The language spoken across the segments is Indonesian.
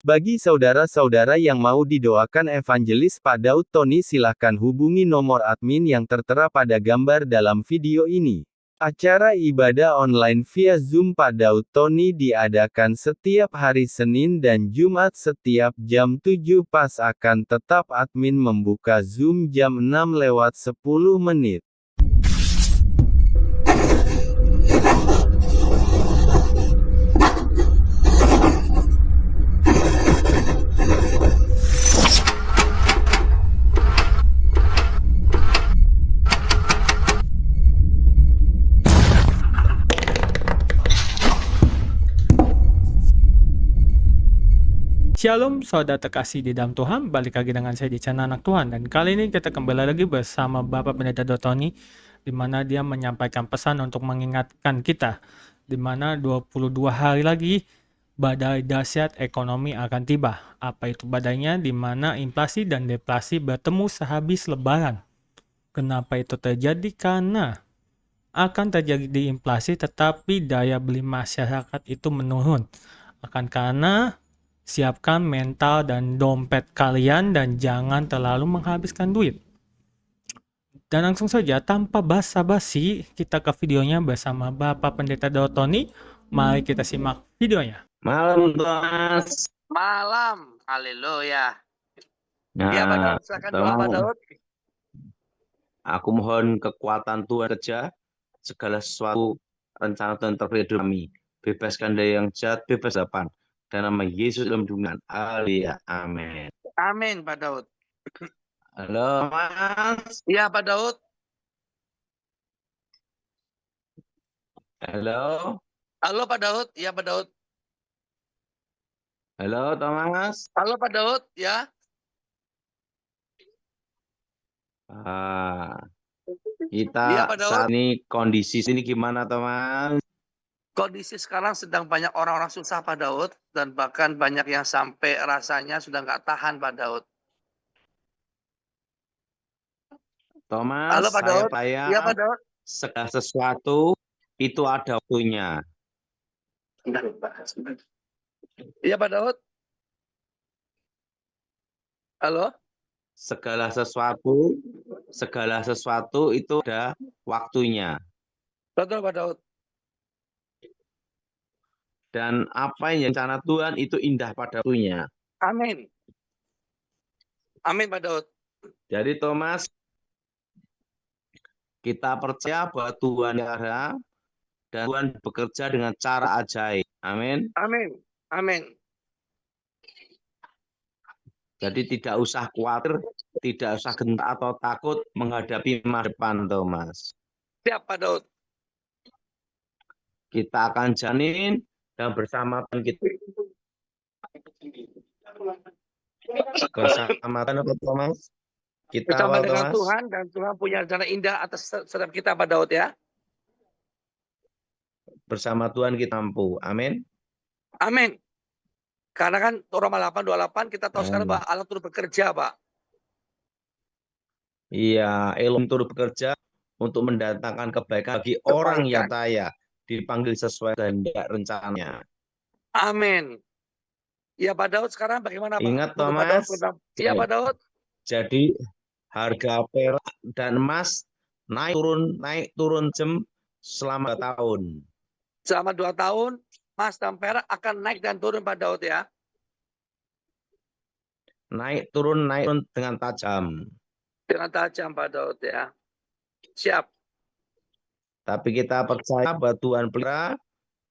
Bagi saudara-saudara yang mau didoakan Evangelis Pak Daud Tony, silahkan hubungi nomor admin yang tertera pada gambar dalam video ini. Acara ibadah online via Zoom Pak Daud Tony diadakan setiap hari Senin dan Jumat setiap jam 7 pas, akan tetap admin membuka Zoom jam 6:10. Shalom saudara terkasih di dalam Tuhan, balik lagi dengan saya di channel Anak Tuhan, dan kali ini kita kembali lagi bersama Bapak Pendeta Dotoni, di mana dia menyampaikan pesan untuk mengingatkan kita, di mana 22 hari lagi badai dahsyat ekonomi akan tiba. Apa itu badainya? Di mana inflasi dan deflasi bertemu sehabis Lebaran. Kenapa itu terjadi? Karena akan terjadi inflasi tetapi daya beli masyarakat itu menurun. Karena siapkan mental dan dompet kalian dan jangan terlalu menghabiskan duit. Dan langsung saja tanpa basa-basi kita ke videonya bersama Bapak Pendeta Dotoni. Mari kita simak videonya. Malam, Mas. Malam, haleluya. Nah, Ya, Pak Daud, silakan doa, Pak Daud. aku mohon kekuatan Tuhan kerja, segala sesuatu rencana Tuhan terpilih kami. Bebaskan dari yang jahat, bebas depan. Dan nama Yesus dalam dunia. Haleluya. Amin. Amin, Pak Daud. Halo, Mas. Iya, Pak Daud. Halo. Halo, Pak Daud. Iya, Pak Daud. Halo, Thomas. Halo, Pak Daud. Ya. Kita Iya, Pak Daud. saat ini kondisi sini gimana, Thomas? Kondisi sekarang sedang banyak orang-orang susah, Pak Daud. Dan bahkan banyak yang sampai rasanya sudah nggak tahan, Pak Daud. Thomas, Halo, Pak Daud. Iya, Pak Daud. segala sesuatu itu ada waktunya. Iya, Pak Daud. Halo. Segala sesuatu itu ada waktunya. Betul, Pak Daud. Dan apa yang rencana Tuhan itu indah pada waktunya. Amin. Amin, Pak Daud. Jadi Thomas, kita percaya bahwa Tuhan ada dan Tuhan bekerja dengan cara ajaib. Amin. Amin. Amin. Jadi tidak usah khawatir, tidak usah gentar atau takut menghadapi masa depan, Thomas. Siap, Pak Daud. Kita akan janin dan bersama kita bersama Thomas. Kita Bersama awal, dengan Thomas. Tuhan, dan Tuhan punya rencana indah atas setiap kita, Pak Daud, ya. Bersama Tuhan kita mampu. Amin. Amin. Karena kan Roma 8:28 kita tahu sekarang bahwa Allah turut bekerja, Pak. Iya, Elohim turut bekerja untuk mendatangkan kebaikan bagi orang yang kaya, dipanggil sesuai kehendak rencananya. Amin. Ya, Pak Daud, sekarang bagaimana, Pak? Ingat, Menurut Pak Thomas. Daud, iya, Pak Daud. Jadi harga perak dan emas naik turun selama 2 tahun. Selama 2 tahun, emas dan perak akan naik dan turun, Pak Daud, ya. Naik turun dengan tajam. Dengan tajam, Pak Daud, ya. Siap. Tapi kita percaya bahwa Tuhan pelihara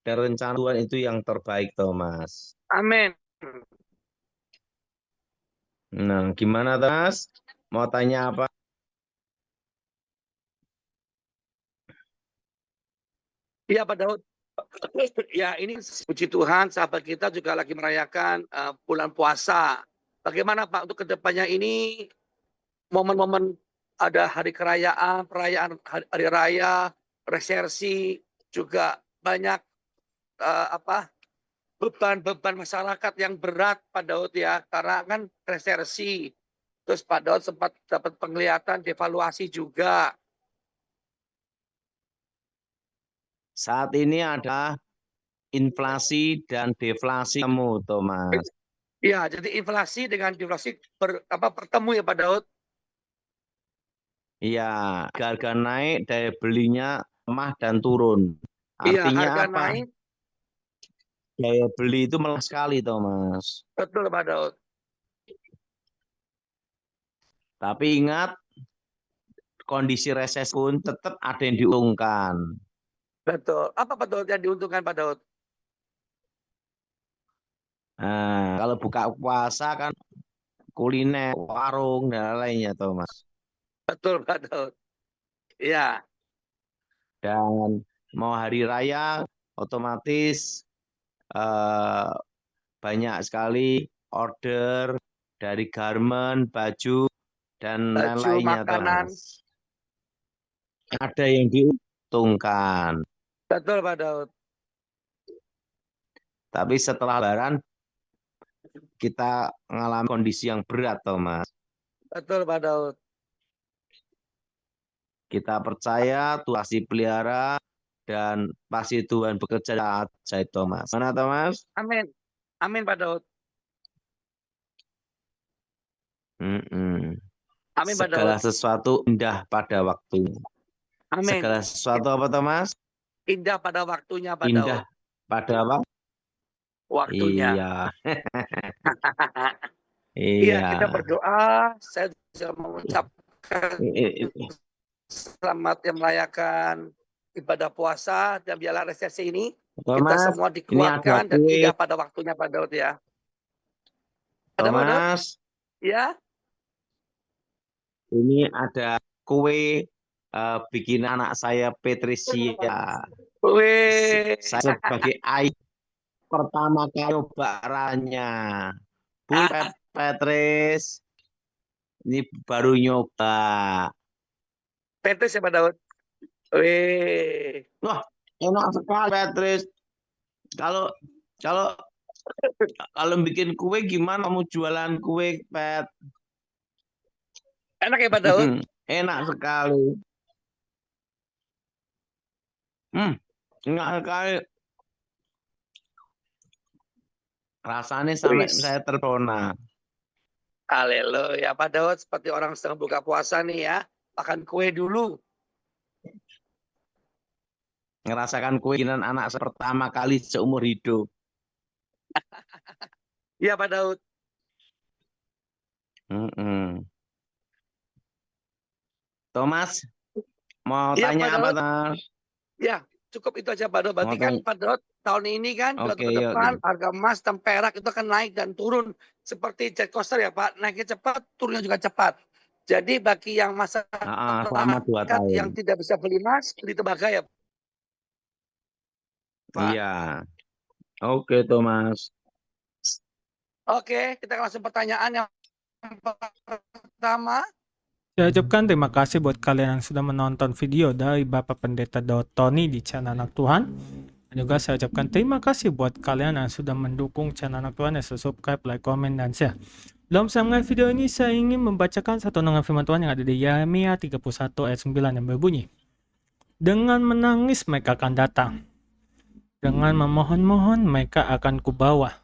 dan rencana Tuhan itu yang terbaik, Thomas. Amin. Nah, gimana, Thomas? Mau tanya apa? Iya, Pak Daud. Ya, ini puji Tuhan, sahabat kita juga lagi merayakan bulan puasa. Bagaimana, Pak, untuk kedepannya ini, momen-momen ada hari kerajaan, perayaan hari raya, resersi, juga banyak beban-beban masyarakat yang berat, Pak Daud, ya, karena kan resersi. Terus Pak Daud sempat dapat penglihatan devaluasi juga. Saat ini ada inflasi dan deflasi kamu, Thomas. Iya, jadi inflasi dengan deflasi bertemu ya Pak Daud. Iya, harga naik, daya belinya lemah dan turun. Iya, Artinya harga apa? naik, Daya beli itu melemah sekali, Thomas. betul Pak Daud. Tapi ingat, kondisi resesi pun tetap ada yang diuntungkan. Betul. Apa Pak Daud yang diuntungkan Pak Daud? Nah, kalau buka puasa kan kuliner, warung, dan lainnya, Thomas. Betul Pak Daud. Iya, Dan mau hari raya, otomatis eh, banyak sekali order dari garment, baju, dan baju, lain-lainnya, makanan. Thomas. Ada yang diuntungkan. Betul Pak Daud. Tapi setelah Lebaran, kita mengalami kondisi yang berat, Thomas. Betul Pak Daud. Kita percaya Tuhan pasti pelihara dan pasti Tuhan bekerja saat Thomas. Mana Thomas? Amin. Amin Pak Daud. Mm-mm. Amin Pak Segala Daud. sesuatu indah pada waktunya. Amin. Segala sesuatu apa Thomas? Indah pada waktunya Pak Indah Daud. pada apa? Waktunya. Iya. Iya, Iya. kita berdoa. Saya juga mengucapkan selamat yang merayakan ibadah puasa dan biarlah resesi ini kita Thomas, semua ini ada dikuatkan dan kue. indah pada waktunya Pak Daud ya. Ada Pak Daud? Thomas, Ya. ini ada kue bikin anak saya Patricia. Wih. Saya sebagai ayah pertama kali cobaannya. Bu Petris, ini baru nyoba. Petrus ya Pak Daud. Wih. Wah, enak sekali Petris. Kalau bikin kue gimana kamu jualan kue, Pet? Enak ya Pak Daud? Enak sekali. Enak sekali. Rasanya sampai saya terpesona. Haleluya Pak Daud, seperti orang sedang buka puasa nih ya. Makan kue dulu. Ngerasakan kue bikinan anak pertama kali seumur hidup. Iya Pak Daud. Thomas, mau Ya, tanya Pak apa, Daud? Thomas? Ya, cukup itu aja Pak Daud. Berarti kan Pak Daud tahun ini kan bulan ke depan harga emas dan perak itu akan naik dan turun seperti jet coaster ya Pak. Naiknya cepat, turunnya juga cepat. Jadi bagi yang selama 2 tahun yang tidak bisa beli emas, beli tembaga ya Pak. Iya. Oke, Thomas. Oke, kita langsung pertanyaan yang pertama. Saya ucapkan terima kasih buat kalian yang sudah menonton video dari Bapak Pendeta Daud Tony di channel Anak Tuhan. Dan juga saya ucapkan terima kasih buat kalian yang sudah mendukung channel Anak Tuhan, yang sudah subscribe, like, komen, dan share. Dalam saya mulai video ini, saya ingin membacakan satu renungan firman Tuhan yang ada di Yeremia 31 ayat 9 yang berbunyi, dengan menangis mereka akan datang, dengan memohon-mohon mereka akan kubawa.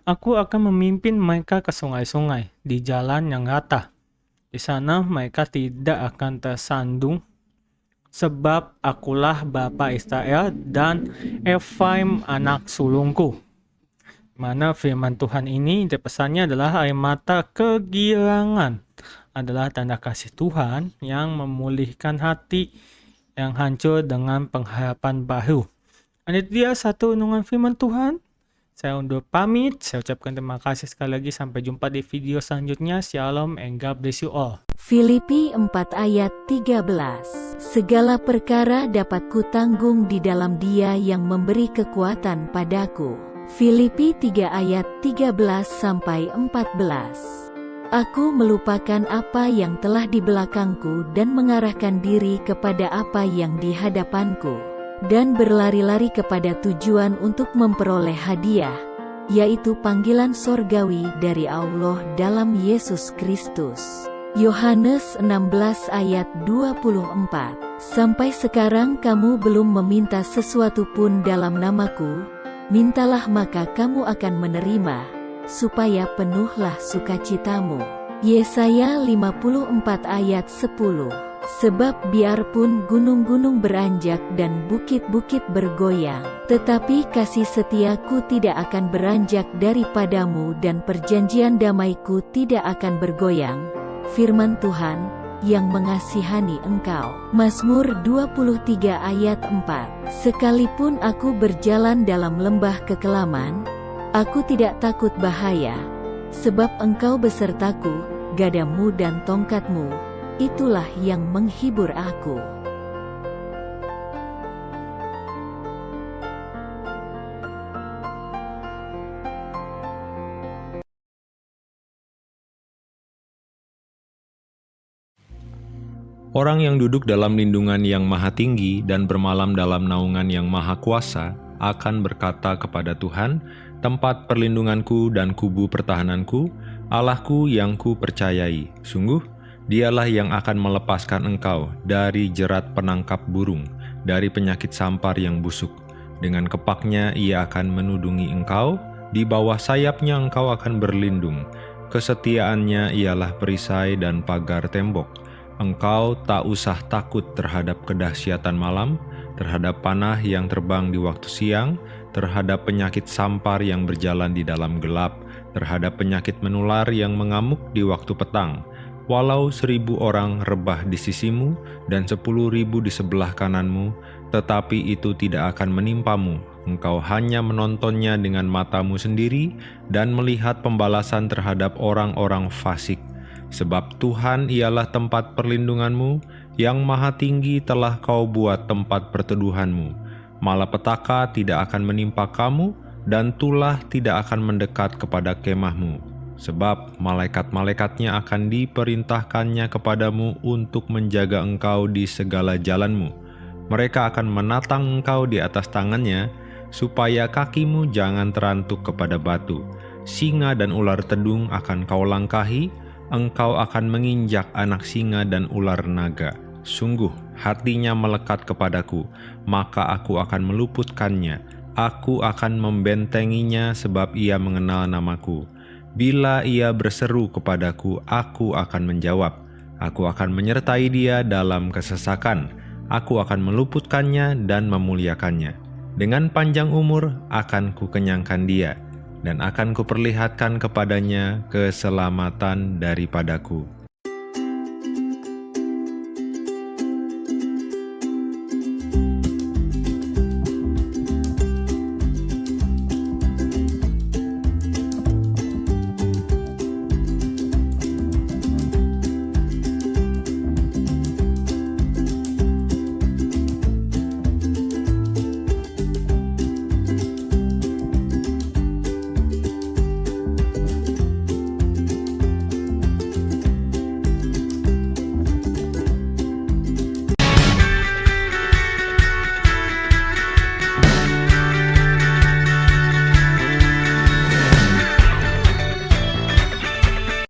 Aku akan memimpin mereka ke sungai-sungai di jalan yang rata. Di sana mereka tidak akan tersandung, sebab akulah Bapa Israel dan Efraim anak sulungku. Mana firman Tuhan ini pesannya adalah air mata kegirangan adalah tanda kasih Tuhan yang memulihkan hati yang hancur dengan pengharapan baru. Dan itu dia satu renungan firman Tuhan. Saya undur pamit. Saya ucapkan terima kasih sekali lagi. Sampai jumpa di video selanjutnya. Shalom and God bless you all. Filipi 4 ayat 13. Segala perkara dapat kutanggung di dalam Dia yang memberi kekuatan padaku. Filipi 3 ayat 13-14. Aku melupakan apa yang telah di belakangku dan mengarahkan diri kepada apa yang di hadapanku, dan berlari-lari kepada tujuan untuk memperoleh hadiah, yaitu panggilan sorgawi dari Allah dalam Yesus Kristus. Yohanes 16 ayat 24. Sampai sekarang kamu belum meminta sesuatu pun dalam namaku, mintalah maka kamu akan menerima, supaya penuhlah sukacitamu. Yesaya 54 ayat 10. Sebab biarpun gunung-gunung beranjak dan bukit-bukit bergoyang, tetapi kasih setiaku tidak akan beranjak daripadamu dan perjanjian damaiku tidak akan bergoyang. Firman Tuhan, yang mengasihani engkau. Mazmur 23 ayat 4. Sekalipun aku berjalan dalam lembah kekelaman, aku tidak takut bahaya, sebab engkau besertaku, gadamu dan tongkatmu, itulah yang menghibur aku. Orang yang duduk dalam lindungan yang maha tinggi dan bermalam dalam naungan yang maha kuasa akan berkata kepada Tuhan, tempat perlindunganku dan kubu pertahananku, Allahku yang ku percayai. Sungguh, dialah yang akan melepaskan engkau dari jerat penangkap burung, dari penyakit sampar yang busuk. Dengan kepaknya ia akan menudungi engkau, di bawah sayapnya engkau akan berlindung. Kesetiaannya ialah perisai dan pagar tembok. Engkau tak usah takut terhadap kedahsyatan malam, terhadap panah yang terbang di waktu siang, terhadap penyakit sampar yang berjalan di dalam gelap, terhadap penyakit menular yang mengamuk di waktu petang. Walau 1.000 orang rebah di sisimu dan 10.000 di sebelah kananmu, tetapi itu tidak akan menimpamu. Engkau hanya menontonnya dengan matamu sendiri dan melihat pembalasan terhadap orang-orang fasik. Sebab Tuhan ialah tempat perlindunganmu, yang maha tinggi telah kau buat tempat perteduhanmu. Malapetaka tidak akan menimpa kamu, dan tulah tidak akan mendekat kepada kemahmu. Sebab malaikat-malaikatnya akan diperintahkannya kepadamu untuk menjaga engkau di segala jalanmu. Mereka akan menatang engkau di atas tangannya, supaya kakimu jangan terantuk kepada batu. Singa dan ular tedung akan kau langkahi, engkau akan menginjak anak singa dan ular naga. Sungguh, hatinya melekat kepadaku, maka aku akan meluputkannya. Aku akan membentenginya sebab ia mengenal namaku. Bila ia berseru kepadaku, aku akan menjawab. Aku akan menyertai dia dalam kesesakan. Aku akan meluputkannya dan memuliakannya. Dengan panjang umur akan kukenyangkan dia, dan akan kuperlihatkan kepadanya keselamatan daripadaku.